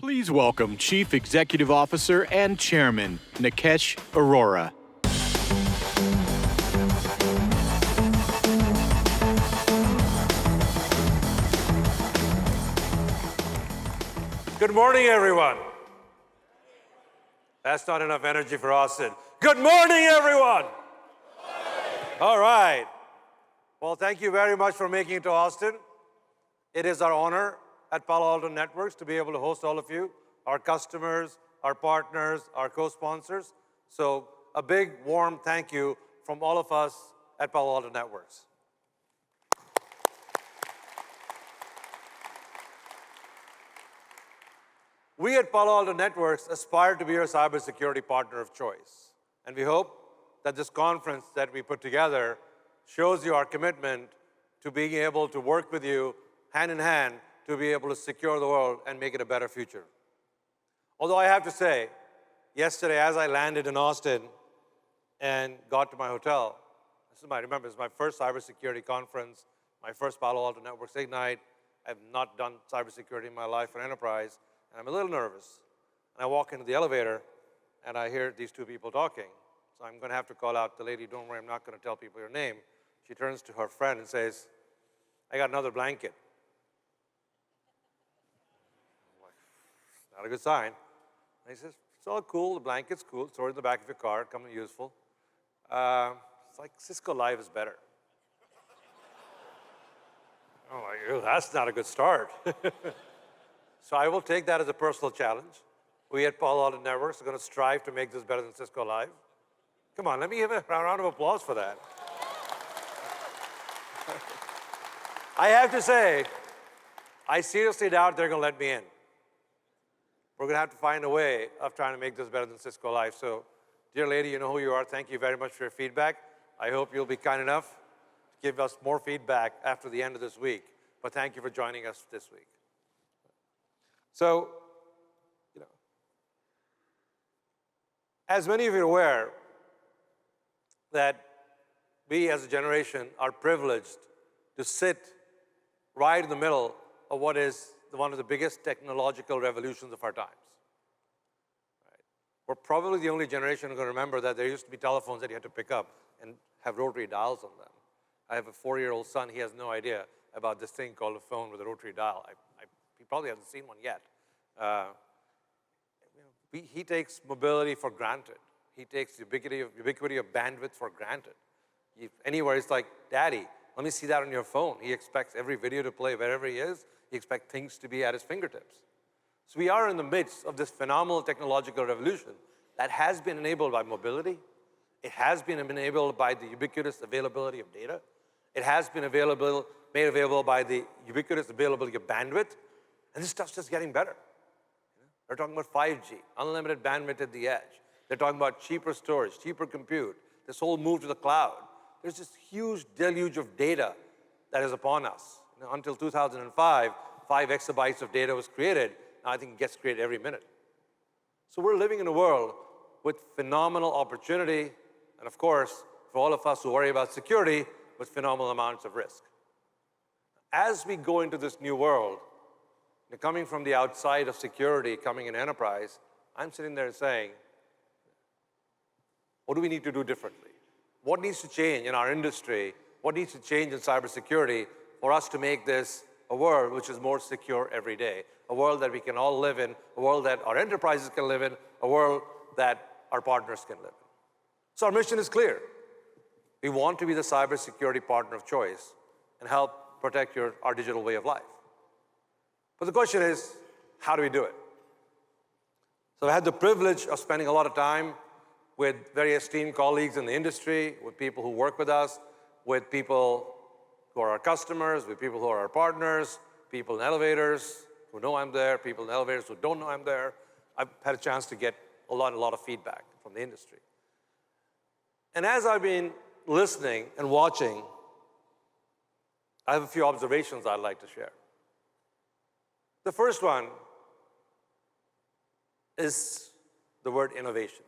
Please welcome Chief Executive Officer and Chairman, Nikesh Arora. Good morning, everyone. That's not enough energy for Austin. Good morning, everyone. All right. Well, thank you very much for making it to Austin. It is our honor at Palo Alto Networks to be able to host all of you, our customers, our partners, our co-sponsors. So a big, warm thank you from all of us at Palo Alto Networks. We at Palo Alto Networks aspire to be your cybersecurity partner of choice. And we hope that this conference that we put together shows you our commitment to being able to work with you hand in hand to be able to secure the world and make it a better future. Although I have to say, yesterday as I landed in Austin and got to my hotel, remember, it's my first cybersecurity conference, my first Palo Alto Networks Ignite. I've not done cybersecurity in my life for enterprise, and I'm a little nervous. And I walk into the elevator, and I hear these two people talking. So I'm going to have to call out the lady, don't worry, I'm not going to tell people your name. She turns to her friend and says, I got another blanket. Not a good sign. And he says, it's all cool, the blanket's cool, it's in the back of your car, come and useful. It's like Cisco Live is better. Oh my God, that's not a good start. So I will take that as a personal challenge. We at Palo Alto Networks are going to strive to make this better than Cisco Live. Come on, let me give a round of applause for that. I have to say, I seriously doubt they're going to let me in. We're going to have to find a way of trying to make this better than Cisco Live. So, dear lady, you know who you are. Thank you very much for your feedback. I hope you'll be kind enough to give us more feedback after the end of this week. But thank you for joining us this week. So, as many of you are aware, that we as a generation are privileged to sit right in the middle of what is one of the biggest technological revolutions of our times. Right? We're probably the only generation who's going to remember that there used to be telephones that you had to pick up and have rotary dials on them. I have a 4-year-old son. He has no idea about this thing called a phone with a rotary dial. He probably hasn't seen one yet. He takes mobility for granted. He takes ubiquity of bandwidth for granted. Anywhere, it's like, Daddy, let me see that on your phone. He expects every video to play wherever he is. He expects things to be at his fingertips. So we are in the midst of this phenomenal technological revolution that has been enabled by mobility. It has been enabled by the ubiquitous availability of data. It has been made available by the ubiquitous availability of bandwidth. And this stuff's just getting better. They're talking about 5G, unlimited bandwidth at the edge. They're talking about cheaper storage, cheaper compute, this whole move to the cloud. There's this huge deluge of data that is upon us. Until 2005, 5 exabytes of data was created. Now I think it gets created every minute. So we're living in a world with phenomenal opportunity, and of course, for all of us who worry about security, with phenomenal amounts of risk. As we go into this new world, coming from the outside of security, coming in enterprise, I'm sitting there saying, what do we need to do differently? What needs to change in our industry? What needs to change in cybersecurity for us to make this a world which is more secure every day? A world that we can all live in, a world that our enterprises can live in, a world that our partners can live in. So our mission is clear. We want to be the cybersecurity partner of choice and help protect our digital way of life. But the question is, how do we do it? So I had the privilege of spending a lot of time with very esteemed colleagues in the industry, with people who work with us, with people who are our customers, with people who are our partners, people in elevators who know I'm there, people in elevators who don't know I'm there. I've had a chance to get a lot of feedback from the industry. And as I've been listening and watching, I have a few observations I'd like to share. The first one is the word innovation.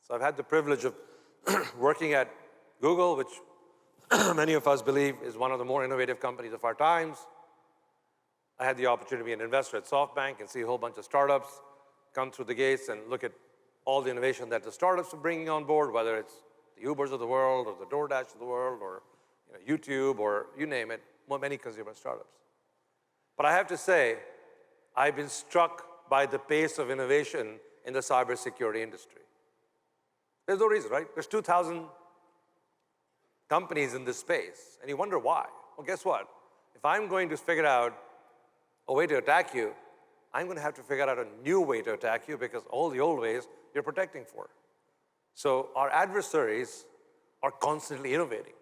So I've had the privilege of working at Google, which many of us believe is one of the more innovative companies of our times. I had the opportunity to be an investor at SoftBank and see a whole bunch of startups come through the gates and look at all the innovation that the startups are bringing on board, whether it's the Ubers of the world or the DoorDash of the world or YouTube or you name it, many consumer startups. But I have to say, I've been struck by the pace of innovation in the cybersecurity industry. There's no reason, right? There's 2,000 companies in this space, and you wonder why. Well, guess what? If I'm going to figure out a way to attack you, I'm going to have to figure out a new way to attack you because all the old ways you're protecting for. So our adversaries are constantly innovating.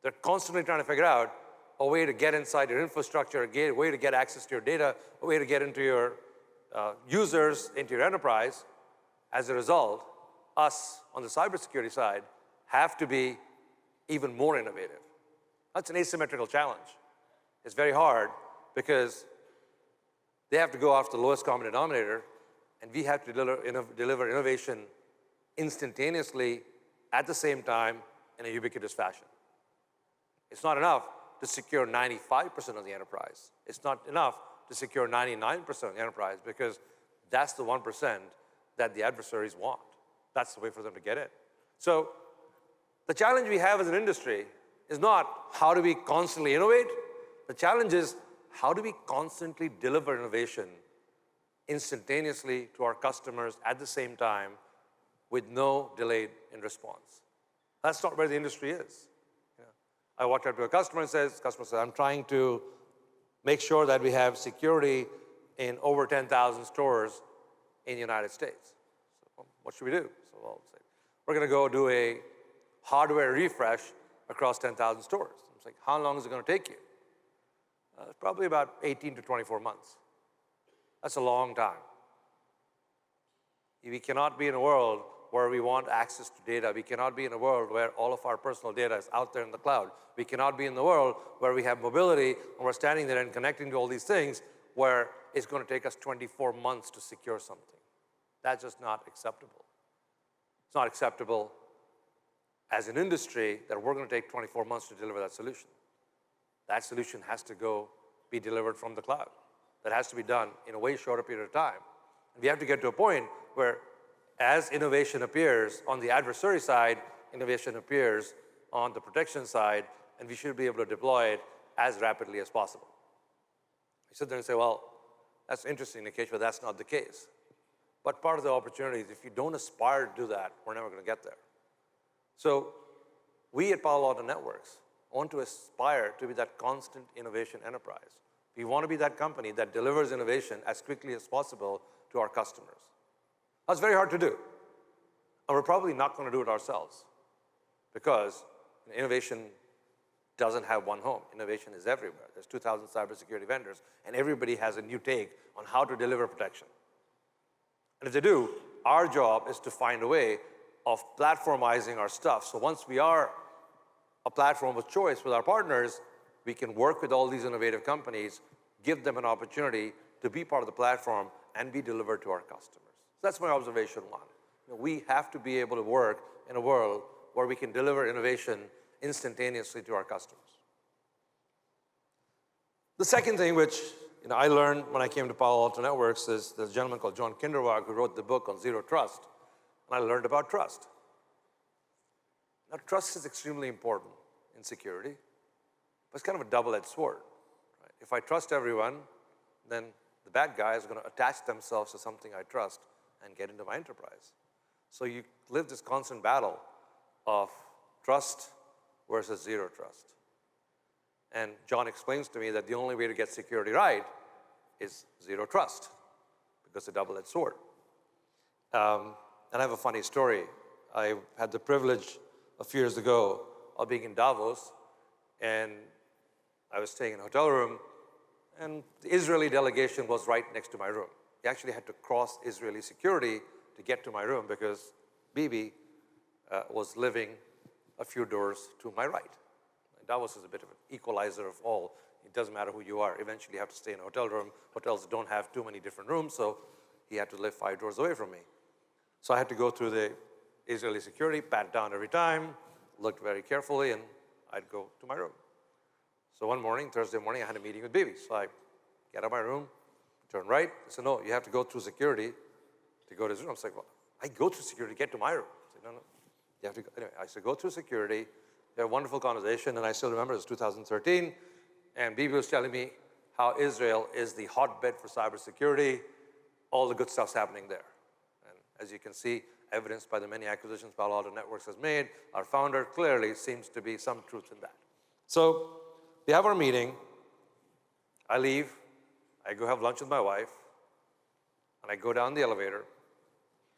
They're constantly trying to figure out a way to get inside your infrastructure, a way to get access to your data, a way to get into your users, into your enterprise. As a result, us on the cybersecurity side have to be even more innovative. That's an asymmetrical challenge. It's very hard because they have to go after the lowest common denominator, and we have to deliver innovation instantaneously at the same time in a ubiquitous fashion. It's not enough to secure 95% of the enterprise. It's not enough to secure 99% of the enterprise because that's the 1% that the adversaries want. That's the way for them to get in. So the challenge we have as an industry is not how do we constantly innovate. The challenge is how do we constantly deliver innovation instantaneously to our customers at the same time with no delay in response. That's not where the industry is. I walked up to a customer and customer says, I'm trying to make sure that we have security in over 10,000 stores in the United States. So, well, what should we do? So I'll say, we're going to go do a hardware refresh across 10,000 stores. I was like, how long is it going to take you? It's probably about 18 to 24 months. That's a long time. We cannot be in a world where we want access to data. We cannot be in a world where all of our personal data is out there in the cloud. We cannot be in the world where we have mobility and we're standing there and connecting to all these things where it's going to take us 24 months to secure something. That's just not acceptable. It's not acceptable as an industry that we're going to take 24 months to deliver that solution. That solution has to be delivered from the cloud. That has to be done in a way shorter period of time. And we have to get to a point where as innovation appears on the adversary side, innovation appears on the protection side, and we should be able to deploy it as rapidly as possible. You sit there and say, well, that's interesting, Nikesh, but that's not the case. But part of the opportunity is if you don't aspire to do that, we're never going to get there. So we at Palo Alto Networks want to aspire to be that constant innovation enterprise. We want to be that company that delivers innovation as quickly as possible to our customers. That's very hard to do. And we're probably not going to do it ourselves because innovation doesn't have one home. Innovation is everywhere. There's 2,000 cybersecurity vendors, and everybody has a new take on how to deliver protection. And if they do, our job is to find a way of platformizing our stuff. So once we are a platform of choice with our partners, we can work with all these innovative companies, give them an opportunity to be part of the platform and be delivered to our customers. So that's my observation one. We have to be able to work in a world where we can deliver innovation instantaneously to our customers. The second thing which I learned when I came to Palo Alto Networks is there's a gentleman called John Kinderwag who wrote the book on Zero Trust, and I learned about trust. Now, trust is extremely important in security, but it's kind of a double-edged sword. Right? If I trust everyone, then the bad guy is going to attach themselves to something I trust and get into my enterprise. So you live this constant battle of trust versus zero trust. And John explains to me that the only way to get security right is zero trust, because it's a double-edged sword. And I have a funny story. I had the privilege a few years ago of being in Davos, and I was staying in a hotel room, and the Israeli delegation was right next to my room. They actually had to cross Israeli security to get to my room because Bibi was living a few doors to my right. Davos is a bit of an equalizer of all. It doesn't matter who you are. Eventually, you have to stay in a hotel room. Hotels don't have too many different rooms, so he had to live 5 doors away from me. So I had to go through the Israeli security, pat down every time, looked very carefully, and I'd go to my room. So one morning, Thursday morning, I had a meeting with Bibi. So I Get out of my room, turn right. I said, no, you have to go through security to go to his room. I was like, well, I go through security to get to my room. I said, no, you have to go. Anyway, I said, go through security. We had a wonderful conversation, and I still remember it was 2013, and Bibi was telling me how Israel is the hotbed for cybersecurity. All the good stuff's happening there. And as you can see, evidenced by the many acquisitions Palo Alto Networks has made, our founder clearly seems to be some truth in that. So we have our meeting. I leave. I go have lunch with my wife, and I go down the elevator,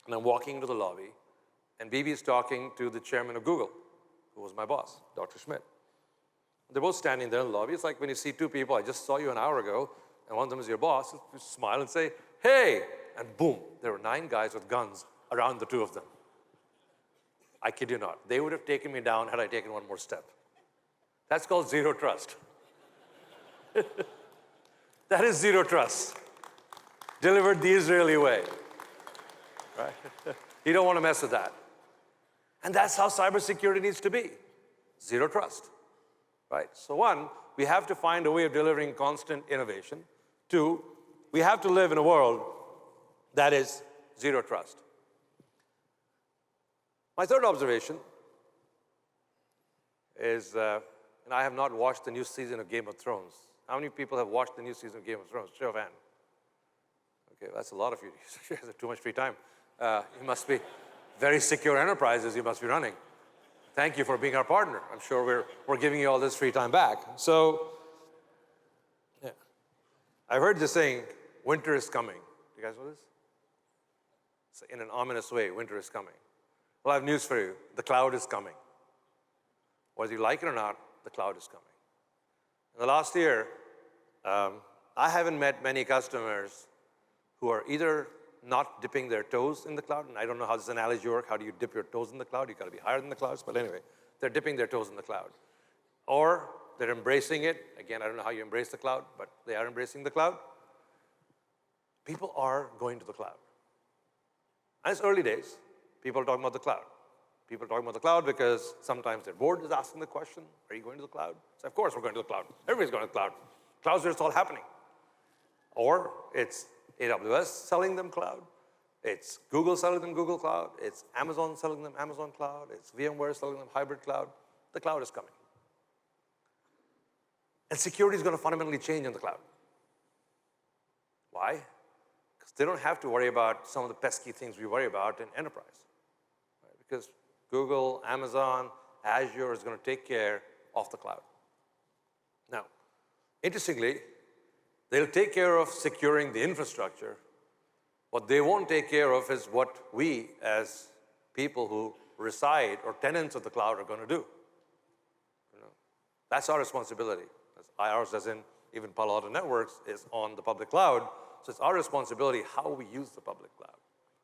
and I'm walking into the lobby, and Bibi is talking to the chairman of Google, who was my boss, Dr. Schmidt. They're both standing there in the lobby. It's like when you see two people, I just saw you an hour ago, and one of them is your boss, you smile and say, hey, and boom, there were 9 guys with guns around the two of them. I kid you not. They would have taken me down had I taken one more step. That's called zero trust. That is zero trust, delivered the Israeli way, right? You don't want to mess with that. And that's how cybersecurity needs to be, zero trust, right? So 1, we have to find a way of delivering constant innovation. 2, we have to live in a world that is zero trust. My third observation is, and I have not watched the new season of Game of Thrones. How many people have watched the new season of Game of Thrones? Show of hand. Okay, that's a lot of you. You have too much free time. You must be very secure enterprises you must be running. Thank you for being our partner. I'm sure we're giving you all this free time back. So, yeah. I've heard this saying, winter is coming. Do you guys know this? So in an ominous way, winter is coming. Well, I have news for you. The cloud is coming. Whether you like it or not, the cloud is coming. In the last year, I haven't met many customers who are either not dipping their toes in the cloud, and I don't know how this analogy works. How do you dip your toes in the cloud? You've got to be higher than the clouds, but anyway, they're dipping their toes in the cloud. Or they're embracing it. Again, I don't know how you embrace the cloud, but they are embracing the cloud. People are going to the cloud. And it's early days. People are talking about the cloud. People are talking about the cloud because sometimes their board is asking the question, are you going to the cloud? So of course we're going to the cloud. Everybody's going to the cloud. Cloud's where it's all happening. Or it's AWS selling them cloud. It's Google selling them Google Cloud. It's Amazon selling them Amazon Cloud. It's VMware selling them hybrid cloud. The cloud is coming. And security is going to fundamentally change in the cloud. Why? Because they don't have to worry about some of the pesky things we worry about in enterprise. Right? Because Google, Amazon, Azure is going to take care of the cloud. Now, interestingly, they'll take care of securing the infrastructure. What they won't take care of is what we, as people who reside or tenants of the cloud, are going to do. You know, that's our responsibility. Ours, as in even Palo Alto Networks, is on the public cloud. So it's our responsibility how we use the public cloud.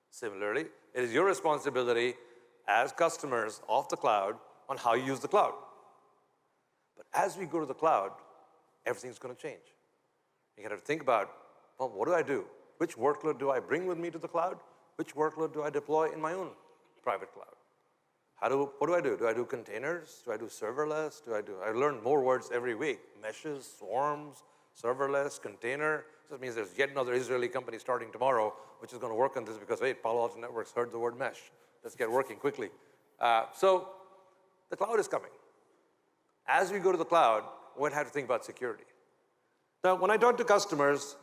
Similarly, it is your responsibility as customers of the cloud on how you use the cloud. But as we go to the cloud, everything's going to change. You got to think about, well, what do I do? Which workload do I bring with me to the cloud? Which workload do I deploy in my own private cloud? What do I do? Do I do containers? Do I do serverless? I learn more words every week. Meshes, swarms, serverless, container. This means there's yet another Israeli company starting tomorrow, which is going to work on this because, wait, Palo Alto Networks heard the word mesh. Let's get working quickly. So the cloud is coming. As we go to the cloud, we'll have to think about security. Now, when I talk to customers,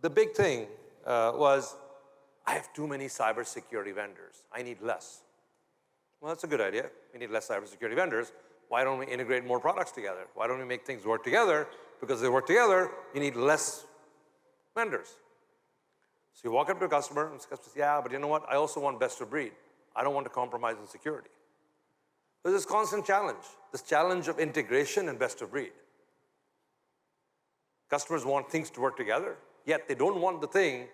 the big thing was, I have too many cybersecurity vendors. I need less. Well, that's a good idea. We need less cybersecurity vendors. Why don't we integrate more products together? Why don't we make things work together? Because they work together, you need less vendors. So you walk up to a customer, and the customer says, yeah, but you know what? I also want best of breed. I don't want to compromise on security. There's this constant challenge, this challenge of integration and best of breed. Customers want things to work together, yet they don't want the thing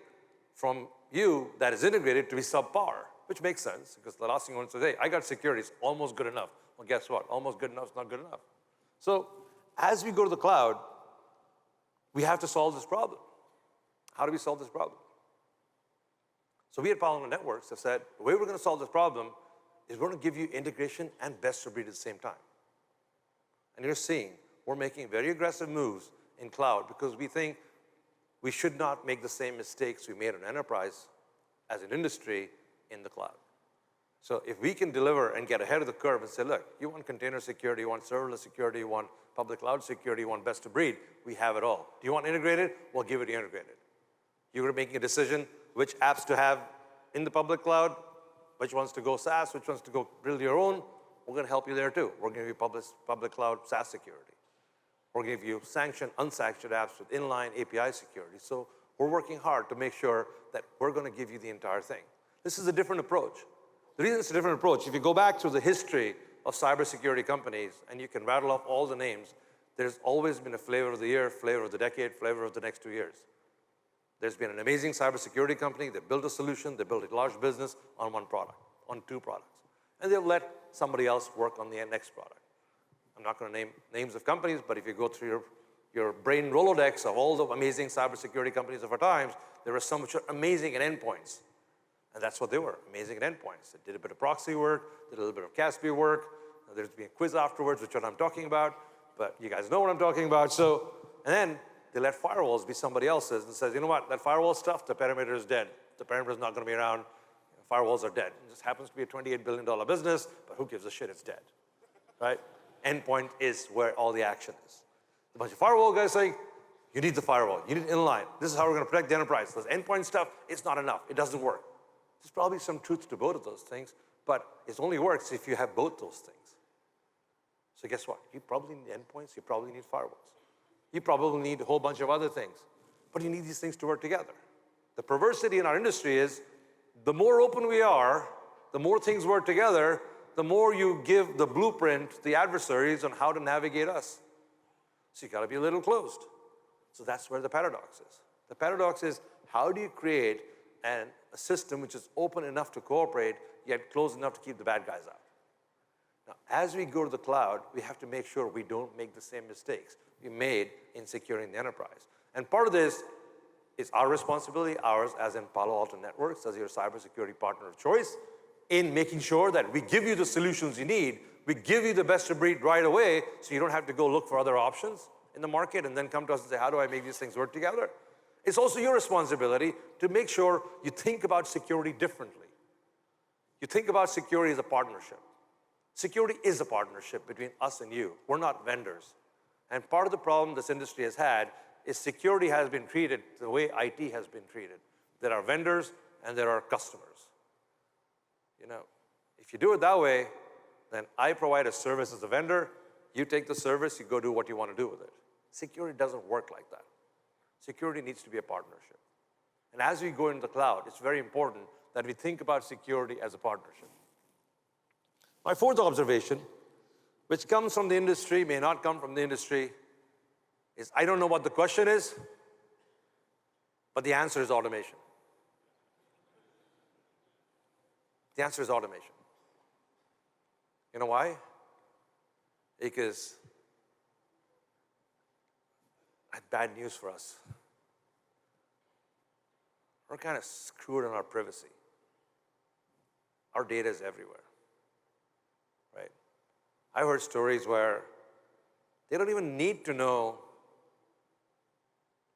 from you that is integrated to be subpar, which makes sense, because the last thing you want to say, I got security, it's almost good enough. Well, guess what? Almost good enough is not good enough. So as we go to the cloud, we have to solve this problem. How do we solve this problem? So we at Palo Alto Networks have said, the way we're going to solve this problem is we're going to give you integration and best of breed at the same time. And you're seeing, we're making very aggressive moves in cloud because we think we should not make the same mistakes we made in enterprise as an industry in the cloud. So if we can deliver and get ahead of the curve and say, look, you want container security, you want serverless security, you want public cloud security, you want best of breed, we have it all. Do you want integrated? We'll give it integrated. You're making a decision which apps to have in the public cloud, which ones to go SaaS, which ones to go build your own. We're going to help you there too. We're going to give you public cloud SaaS security. We're going to give you sanctioned, unsanctioned apps with inline API security. So we're working hard to make sure that we're going to give you the entire thing. This is a different approach. The reason it's a different approach, if you go back to the history of cybersecurity companies, and you can rattle off all the names, there's always been a flavor of the year, flavor of the decade, flavor of the next 2 years. There's been an amazing cybersecurity company, they built a solution, they built a large business on one product, on 2 products. And they'll let somebody else work on the next product. I'm not going to name names of companies, but if you go through your brain Rolodex of all the amazing cybersecurity companies of our times, there were some which are amazing at endpoints. And that's what they were, amazing at endpoints. They did a bit of proxy work, did a little bit of CASB work. There's been a quiz afterwards, which is what I'm talking about, but you guys know what I'm talking about. So, and then they let firewalls be somebody else's and says, you know what, that firewall stuff, the perimeter is dead. The perimeter is not going to be around. Firewalls are dead. It just happens to be a $28 billion business, but who gives a shit, it's dead, right? Endpoint is where all the action is. A bunch of firewall guys saying, you need the firewall, you need inline. This is how we're going to protect the enterprise. This endpoint stuff, it's not enough, it doesn't work. There's probably some truth to both of those things, but it only works if you have both those things. So guess what? You probably need endpoints, you probably need firewalls. You probably need a whole bunch of other things, but you need these things to work together. The perversity in our industry is, the more open we are, the more things work together, the more you give the blueprint to the adversaries on how to navigate us. So you got to be a little closed. So that's where the paradox is. The paradox is, how do you create a system which is open enough to cooperate, yet closed enough to keep the bad guys out? Now, as we go to the cloud, we have to make sure we don't make the same mistakes we made in securing the enterprise. And part of this is our responsibility, ours as in Palo Alto Networks, as your cybersecurity partner of choice, in making sure that we give you the solutions you need, we give you the best of breed right away, so you don't have to go look for other options in the market and then come to us and say, how do I make these things work together? It's also your responsibility to make sure you think about security differently. You think about security as a partnership. Security is a partnership between us and you. We're not vendors. And part of the problem this industry has had is security has been treated the way IT has been treated. There are vendors and there are customers. You know, if you do it that way, then I provide a service as a vendor, you take the service, you go do what you want to do with it. Security doesn't work like that. Security needs to be a partnership. And as we go into the cloud, it's very important that we think about security as a partnership. My fourth observation, which comes from the industry, may not come from the industry, is I don't know what the question is, but the answer is automation. The answer is automation. You know why? Because I have bad news for us. We're kind of screwed on our privacy. Our data is everywhere, right? I heard stories where they don't even need to know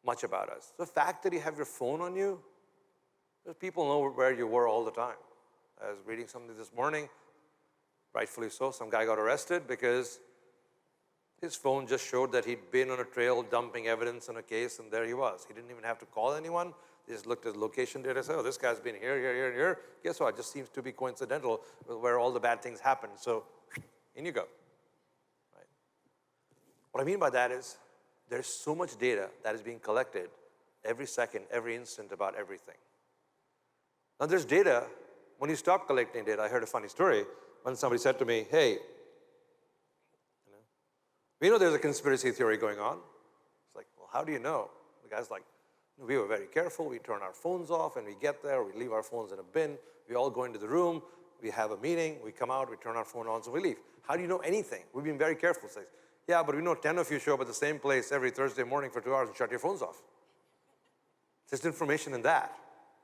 much about us. The fact that you have your phone on you, people know where you were all the time. I was reading something this morning, rightfully so, some guy got arrested because his phone just showed that he'd been on a trail dumping evidence on a case, and there he was. He didn't even have to call anyone. They just looked at the location data and said, oh, this guy's been here, here, here, and here. Guess what? It just seems to be coincidental with where all the bad things happen. So in you go. Right? What I mean by that is there's so much data that is being collected every second, every instant about everything. Now there's data. When you stop collecting data, I heard a funny story when somebody said to me, hey, we know there's a conspiracy theory going on. It's like, well, how do you know? The guy's like, we were very careful. We turn our phones off, and we get there. We leave our phones in a bin. We all go into the room. We have a meeting. We come out. We turn our phone on, so we leave. How do you know anything? We've been very careful. It's like, yeah, but we know 10 of you show up at the same place every Thursday morning for 2 hours and shut your phones off. There's information in that,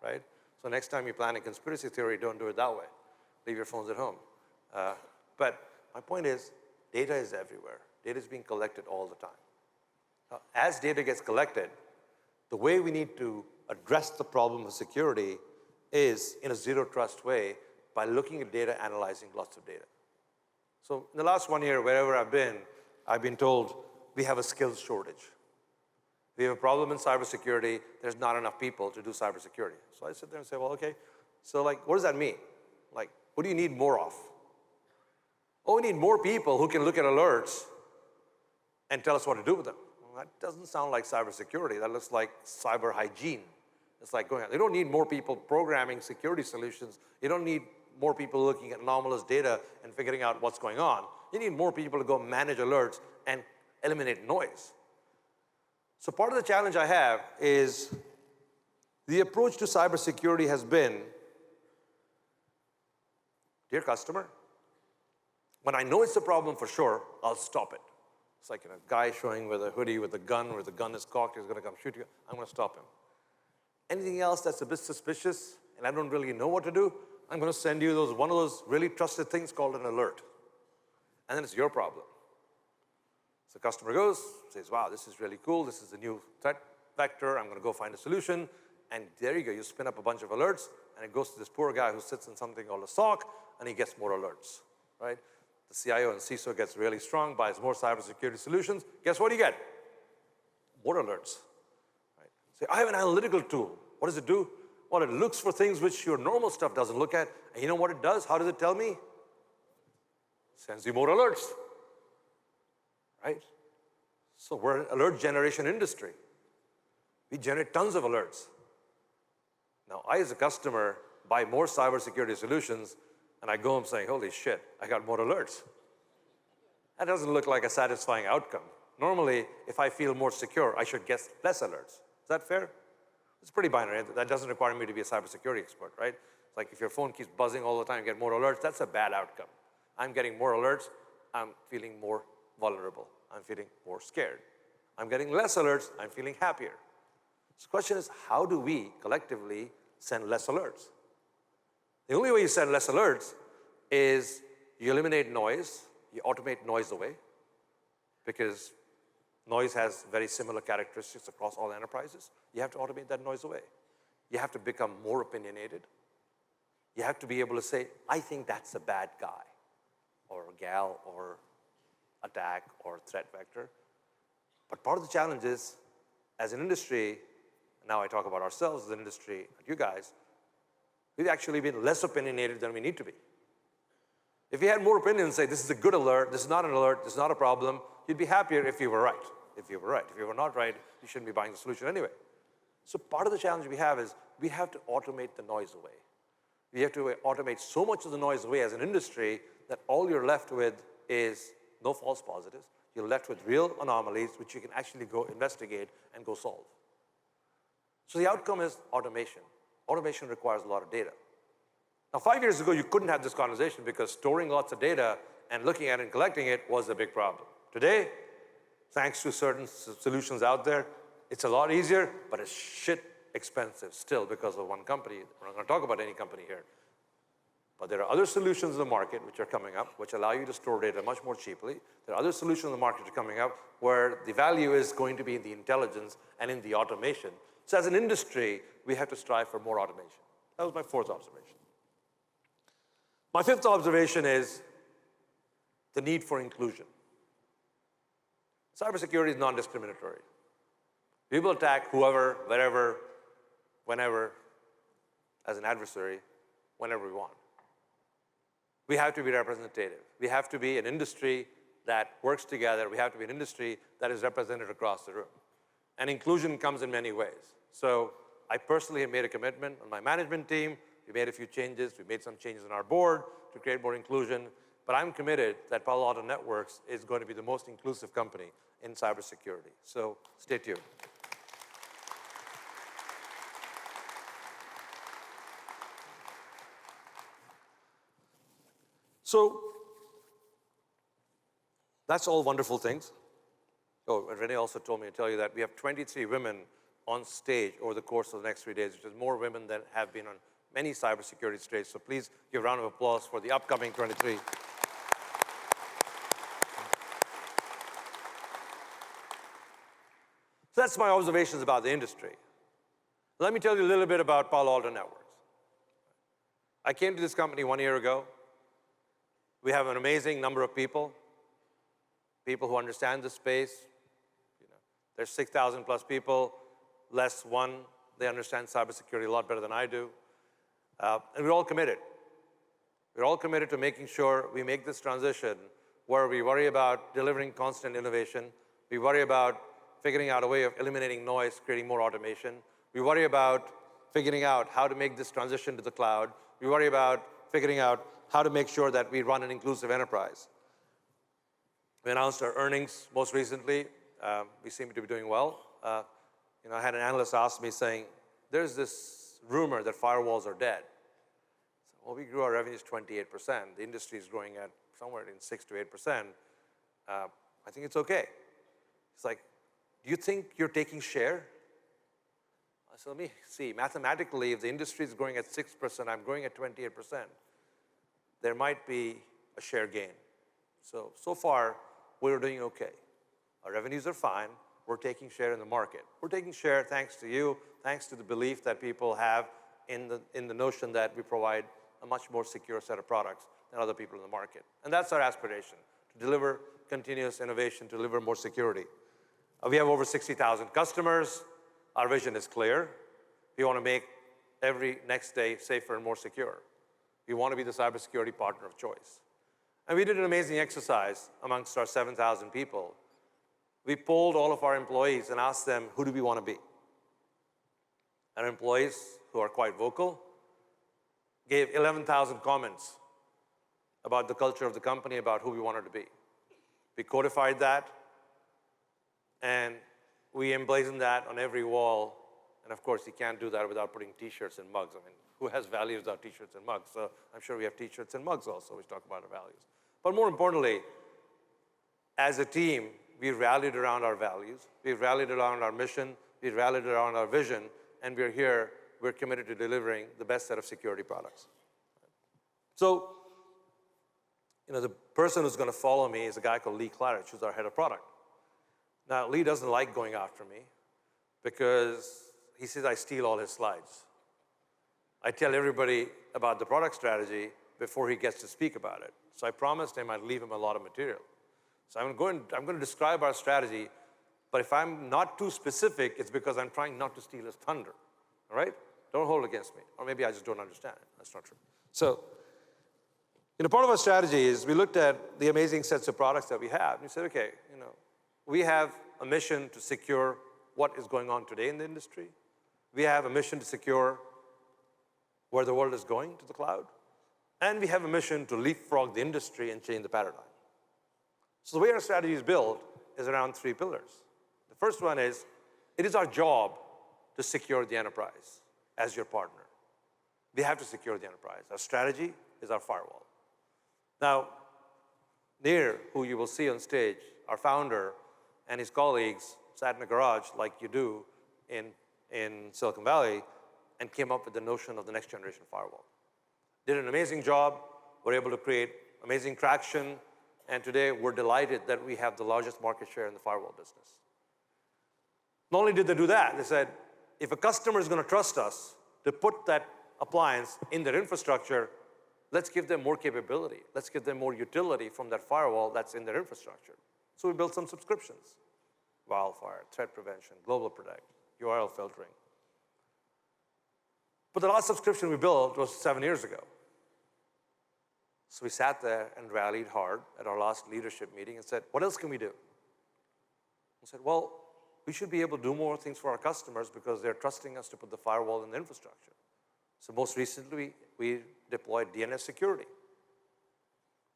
right? So next time you plan a conspiracy theory, don't do it that way. Leave your phones at home. But my point is, data is everywhere. Data is being collected all the time. Now, as data gets collected, The way we need to address the problem of security is in a zero trust way by looking at data, analyzing lots of data. So in the last 1 year, wherever I've been told we have a skills shortage. We have a problem in cybersecurity. There's not enough people to do cybersecurity. So I sit there and say, well, okay, so like, what does that mean? Like, what do you need more of? Oh, we need more people who can look at alerts and tell us what to do with them. Well, that doesn't sound like cybersecurity. That looks like cyber hygiene. It's like going on. You don't need more people programming security solutions. You don't need more people looking at anomalous data and figuring out what's going on. You need more people to go manage alerts and eliminate noise. So part of the challenge I have is the approach to cybersecurity has been, dear customer, when I know it's a problem for sure, I'll stop it. It's like a guy showing with a hoodie with a gun, where the gun is cocked, he's going to come shoot you. I'm going to stop him. Anything else that's a bit suspicious and I don't really know what to do, I'm going to send you one of those really trusted things called an alert. And then it's your problem. So the customer goes, says, wow, this is really cool. This is a new threat vector. I'm going to go find a solution. And there you go. You spin up a bunch of alerts, and it goes to this poor guy who sits in something called a SOC, and he gets more alerts, right? The CIO and CISO gets really strong, buys more cybersecurity solutions. Guess what you get? More alerts. Right? So I have an analytical tool. What does it do? Well, it looks for things which your normal stuff doesn't look at. And you know what it does? How does it tell me? Sends you more alerts. Right? So we're an alert generation industry. We generate tons of alerts. Now, I, as a customer, buy more cybersecurity solutions, and I go home saying, holy shit, I got more alerts. That doesn't look like a satisfying outcome. Normally, if I feel more secure, I should get less alerts. Is that fair? It's pretty binary. That doesn't require me to be a cybersecurity expert, right? It's like if your phone keeps buzzing all the time, you get more alerts, that's a bad outcome. I'm getting more alerts, I'm feeling more vulnerable. I'm feeling more scared. I'm getting less alerts, I'm feeling happier. So the question is, how do we collectively send less alerts? The only way you send less alerts is you eliminate noise, you automate noise away, because noise has very similar characteristics across all enterprises. You have to automate that noise away. You have to become more opinionated. You have to be able to say, I think that's a bad guy, or a gal, or attack, or threat vector. But part of the challenge is, as an industry, now I talk about ourselves as an industry, you guys, we've actually been less opinionated than we need to be. If we had more opinions, say, this is a good alert, this is not an alert, this is not a problem, you'd be happier if you were right. If you were right. If you were not right, you shouldn't be buying the solution anyway. So part of the challenge we have is we have to automate the noise away. We have to automate so much of the noise away as an industry that all you're left with is no false positives. You're left with real anomalies which you can actually go investigate and go solve. So the outcome is automation. Automation requires a lot of data. Now, 5 years ago, you couldn't have this conversation because storing lots of data and looking at it and collecting it was a big problem. Today, thanks to certain solutions out there, it's a lot easier, but it's shit expensive still because of one company. We're not going to talk about any company here. But there are other solutions in the market which are coming up, which allow you to store data much more cheaply. There are other solutions in the market which are coming up where the value is going to be in the intelligence and in the automation. So as an industry, we have to strive for more automation. That was my fourth observation. My fifth observation is the need for inclusion. Cybersecurity is non-discriminatory. We will attack whoever, wherever, whenever, as an adversary, whenever we want. We have to be representative. We have to be an industry that works together. We have to be an industry that is represented across the room. And inclusion comes in many ways. So I personally have made a commitment on my management team. We made a few changes. We made some changes on our board to create more inclusion. But I'm committed that Palo Alto Networks is going to be the most inclusive company in cybersecurity. So stay tuned. So that's all wonderful things. Oh, and Renee also told me to tell you that we have 23 women on stage over the course of the next 3 days, which is more women than have been on many cybersecurity stages. So please give a round of applause for the upcoming 23. So that's my observations about the industry. Let me tell you a little bit about Palo Alto Networks. I came to this company 1 year ago. We have an amazing number of people who understand the space. There's 6,000 plus people, less one. They understand cybersecurity a lot better than I do. And we're all committed. We're all committed to making sure we make this transition where we worry about delivering constant innovation. We worry about figuring out a way of eliminating noise, creating more automation. We worry about figuring out how to make this transition to the cloud. We worry about figuring out how to make sure that we run an inclusive enterprise. We announced our earnings most recently. We seem to be doing well. I had an analyst ask me saying, there's this rumor that firewalls are dead. So, well, we grew our revenues 28%. The industry is growing at somewhere in 6 to 8%. I think it's okay. It's like, do you think you're taking share? I said, let me see. Mathematically, if the industry is growing at 6%, I'm growing at 28%, there might be a share gain. So far, we're doing okay. Our revenues are fine. We're taking share in the market. We're taking share thanks to you, thanks to the belief that people have in the notion that we provide a much more secure set of products than other people in the market. And that's our aspiration, to deliver continuous innovation, to deliver more security. We have over 60,000 customers. Our vision is clear. We want to make every next day safer and more secure. We want to be the cybersecurity partner of choice. And we did an amazing exercise amongst our 7,000 people. We polled all of our employees and asked them, who do we want to be? Our employees, who are quite vocal, gave 11,000 comments about the culture of the company, about who we wanted to be. We codified that, and we emblazoned that on every wall. And of course, you can't do that without putting T-shirts and mugs. I mean, who has values without T-shirts and mugs? So I'm sure we have T-shirts and mugs also, which talk about our values. But more importantly, as a team, we rallied around our values. We rallied around our mission. We rallied around our vision. And we're here. We're committed to delivering the best set of security products. So, the person who's going to follow me is a guy called Lee Claridge, who's our head of product. Now, Lee doesn't like going after me because he says I steal all his slides. I tell everybody about the product strategy before he gets to speak about it. So I promised him I'd leave him a lot of material. So I'm going to describe our strategy, but if I'm not too specific, it's because I'm trying not to steal his thunder, all right? Don't hold it against me. Or maybe I just don't understand it. That's not true. So, part of our strategy is we looked at the amazing sets of products that we have, and we said, okay, we have a mission to secure what is going on today in the industry. We have a mission to secure where the world is going to the cloud. And we have a mission to leapfrog the industry and change the paradigm. So the way our strategy is built is around 3 pillars. The first one is, it is our job to secure the enterprise as your partner. We have to secure the enterprise. Our strategy is our firewall. Now, Nir, who you will see on stage, our founder, and his colleagues sat in a garage like you do in Silicon Valley and came up with the notion of the next generation firewall. Did an amazing job. We're able to create amazing traction. And today, we're delighted that we have the largest market share in the firewall business. Not only did they do that, they said, if a customer is going to trust us to put that appliance in their infrastructure, let's give them more capability. Let's give them more utility from that firewall that's in their infrastructure. So we built some subscriptions. Wildfire, threat prevention, global protect, URL filtering. But the last subscription we built was 7 years ago. So we sat there and rallied hard at our last leadership meeting and said, what else can we do? We said, well, we should be able to do more things for our customers because they're trusting us to put the firewall in the infrastructure. So most recently, we deployed DNS security.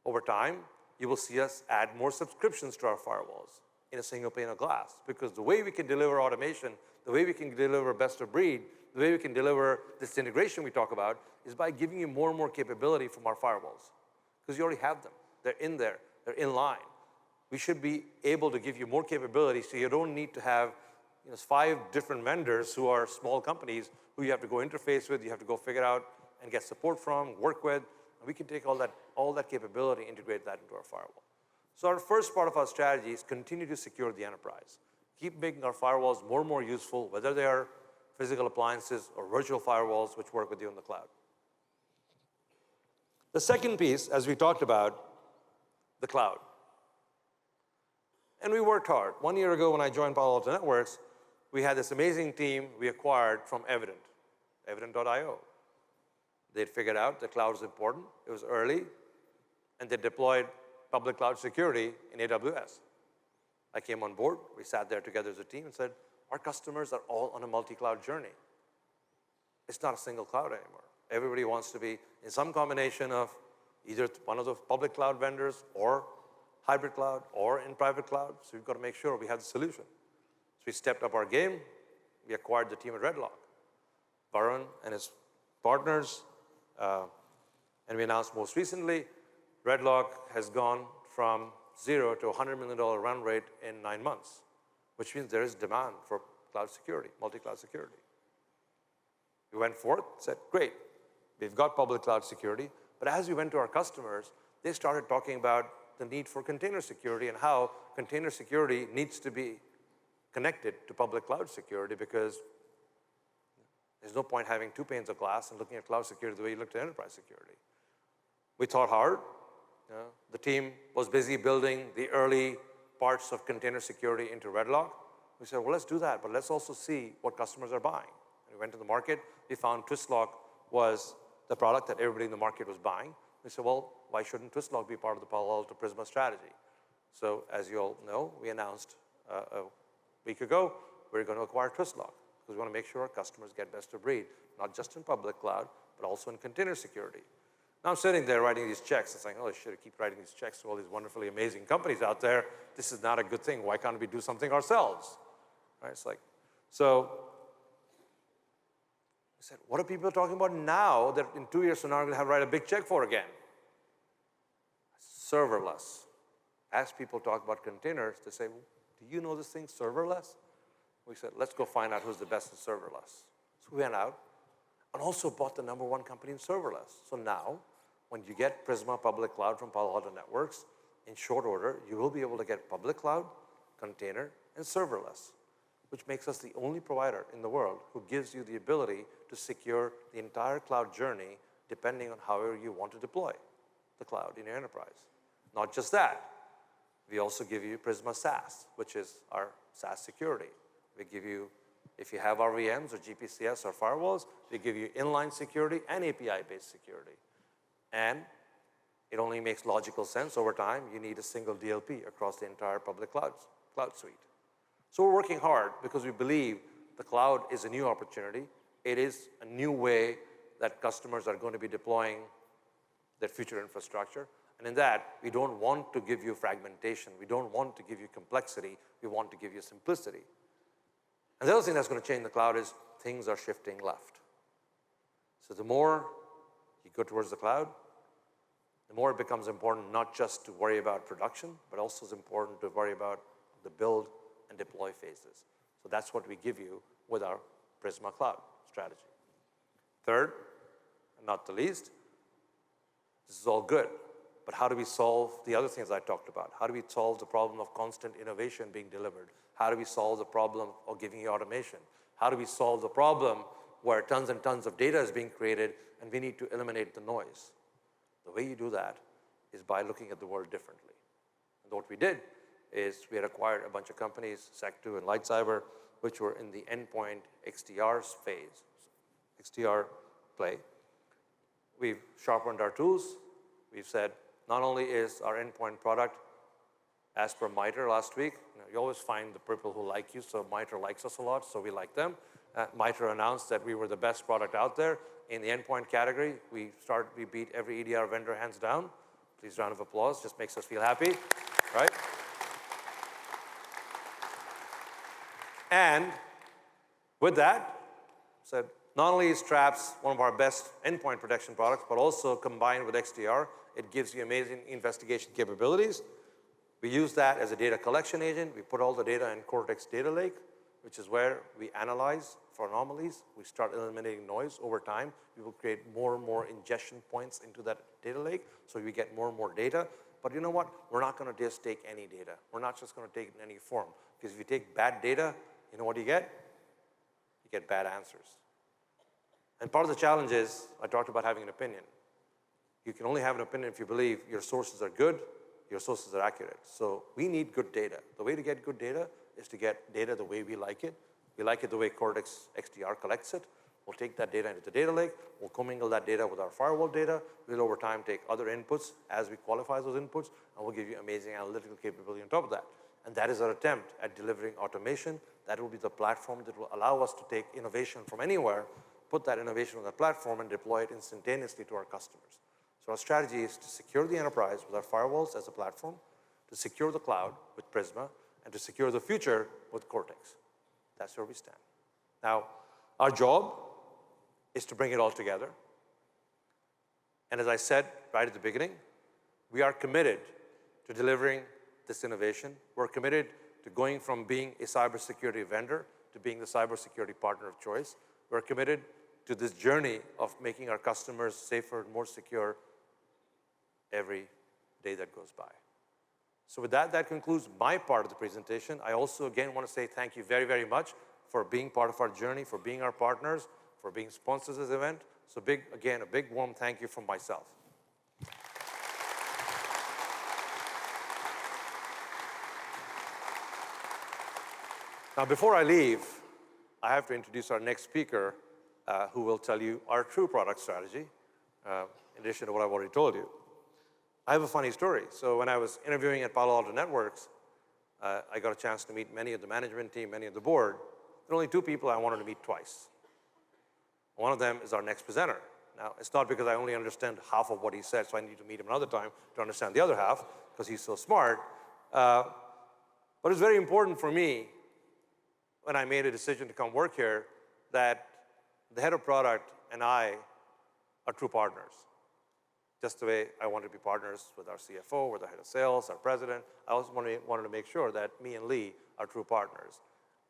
Over time, you will see us add more subscriptions to our firewalls in a single pane of glass, because the way we can deliver automation, the way we can deliver best of breed, the way we can deliver this integration we talk about is by giving you more and more capability from our firewalls, because you already have them. They're in there. They're in line. We should be able to give you more capability so you don't need to have 5 different vendors who are small companies who you have to go interface with, you have to go figure out and get support from, work with. And we can take all that capability, integrate that into our firewall. So our first part of our strategy is continue to secure the enterprise. keep making our firewalls more and more useful, whether they are physical appliances or virtual firewalls which work with you in the cloud. The second piece, as we talked about, the cloud. And we worked hard. 1 year ago when I joined Palo Alto Networks, we had this amazing team we acquired from Evident.io. They'd figured out the cloud was important, it was early, and they deployed public cloud security in AWS. I came on board, we sat there together as a team and said, our customers are all on a multi-cloud journey. It's not a single cloud anymore. Everybody wants to be in some combination of either one of the public cloud vendors or hybrid cloud or in private cloud. So we've got to make sure we have the solution. So we stepped up our game. We acquired the team at Redlock. Varun and his partners, and we announced most recently, Redlock has gone from 0 to $100 million run rate in 9 months, which means there is demand for cloud security, multi-cloud security. We went forth, said, great, we've got public cloud security, but as we went to our customers, they started talking about the need for container security and how container security needs to be connected to public cloud security because there's no point having 2 panes of glass and looking at cloud security the way you looked at enterprise security. We thought hard. The team was busy building the early parts of container security into Redlock. We said, well, let's do that, but let's also see what customers are buying. And we went to the market. We found Twistlock was the product that everybody in the market was buying. We said, well, why shouldn't Twistlock be part of the Palo Alto Prisma strategy? So as you all know, we announced a week ago, we're going to acquire Twistlock because we want to make sure our customers get best of breed, not just in public cloud, but also in container security. Now I'm sitting there writing these checks and saying, oh, I should keep writing these checks to all these wonderfully amazing companies out there. This is not a good thing. Why can't we do something ourselves? Right? It's like, so I said, what are people talking about now that in 2 years from now I'm going to have to write a big check for again? Serverless. As people talk about containers, they say, well, do you know this thing, serverless? We said, let's go find out who's the best in serverless. So we went out and also bought the #1 company in serverless. So now, when you get Prisma Public Cloud from Palo Alto Networks, in short order, you will be able to get public cloud, container, and serverless, which makes us the only provider in the world who gives you the ability to secure the entire cloud journey depending on however you want to deploy the cloud in your enterprise. Not just that, we also give you Prisma SaaS, which is our SaaS security. We give you, if you have RVMs or GPCS or firewalls, we give you inline security and API-based security. And it only makes logical sense over time. You need a single DLP across the entire public cloud suite. So we're working hard because we believe the cloud is a new opportunity. It is a new way that customers are going to be deploying their future infrastructure. And in that, we don't want to give you fragmentation. We don't want to give you complexity. We want to give you simplicity. And the other thing that's going to change the cloud is things are shifting left. So the more you go towards the cloud, the more it becomes important not just to worry about production, but also it's important to worry about the build and deploy phases. So that's what we give you with our Prisma Cloud strategy. Third, and not the least, this is all good, but how do we solve the other things I talked about? How do we solve the problem of constant innovation being delivered? How do we solve the problem of giving you automation? How do we solve the problem where tons and tons of data is being created and we need to eliminate the noise? The way you do that is by looking at the world differently. And what we did is we had acquired a bunch of companies, Sec2 and LightCyber, which were in the endpoint XDR phase, XDR play. We've sharpened our tools. We've said, not only is our endpoint product as per MITRE last week, you always find the people who like you, so MITRE likes us a lot, so we like them. MITRE announced that we were the best product out there. In the endpoint category, we beat every EDR vendor hands down. Please, round of applause, just makes us feel happy, right? And with that, said, not only is Traps one of our best endpoint protection products, but also combined with XDR, it gives you amazing investigation capabilities. We use that as a data collection agent. We put all the data in Cortex data lake, which is where we analyze for anomalies. We start eliminating noise over time. We will create more and more ingestion points into that data lake, so we get more and more data. But you know what? We're not going to just take any data. We're not just going to take it in any form. Because if you take bad data, you know what you get? You get bad answers. And part of the challenge is, I talked about having an opinion. You can only have an opinion if you believe your sources are good, your sources are accurate. So we need good data. The way to get good data is to get data the way we like it. We like it the way Cortex XDR collects it. We'll take that data into the data lake. We'll commingle that data with our firewall data. We'll over time take other inputs as we qualify those inputs, and we'll give you amazing analytical capability on top of that. And that is our attempt at delivering automation. That will be the platform that will allow us to take innovation from anywhere, put that innovation on that platform, and deploy it instantaneously to our customers. So our strategy is to secure the enterprise with our firewalls as a platform, to secure the cloud with Prisma, and to secure the future with Cortex. That's where we stand. Now, our job is to bring it all together. And as I said right at the beginning, we are committed to delivering this innovation. We're committed to going from being a cybersecurity vendor to being the cybersecurity partner of choice. We're committed to this journey of making our customers safer and more secure every day that goes by. So with that, that concludes my part of the presentation. I also, again, want to say thank you very, very much for being part of our journey, for being our partners, for being sponsors of this event. So again, a big warm thank you from myself. Now, before I leave, I have to introduce our next speaker, who will tell you our true product strategy, in addition to what I've already told you. I have a funny story. So when I was interviewing at Palo Alto Networks, I got a chance to meet many of the management team, many of the board. There are only two people I wanted to meet twice. One of them is our next presenter. Now, it's not because I only understand half of what he said, so I need to meet him another time to understand the other half, because he's so smart. But it's very important for me, when I made a decision to come work here, that the head of product and I are true partners. Just the way I wanted to be partners with our CFO, with our head of sales, our president. I also wanted to make sure that me and Lee are true partners.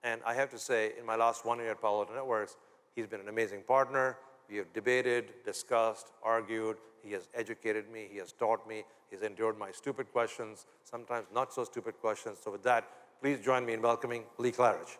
And I have to say, in my last 1 year at Palo Alto Networks, he's been an amazing partner. We have debated, discussed, argued. He has educated me. He has taught me. He's endured my stupid questions, sometimes not so stupid questions. So with that, please join me in welcoming Lee Claridge.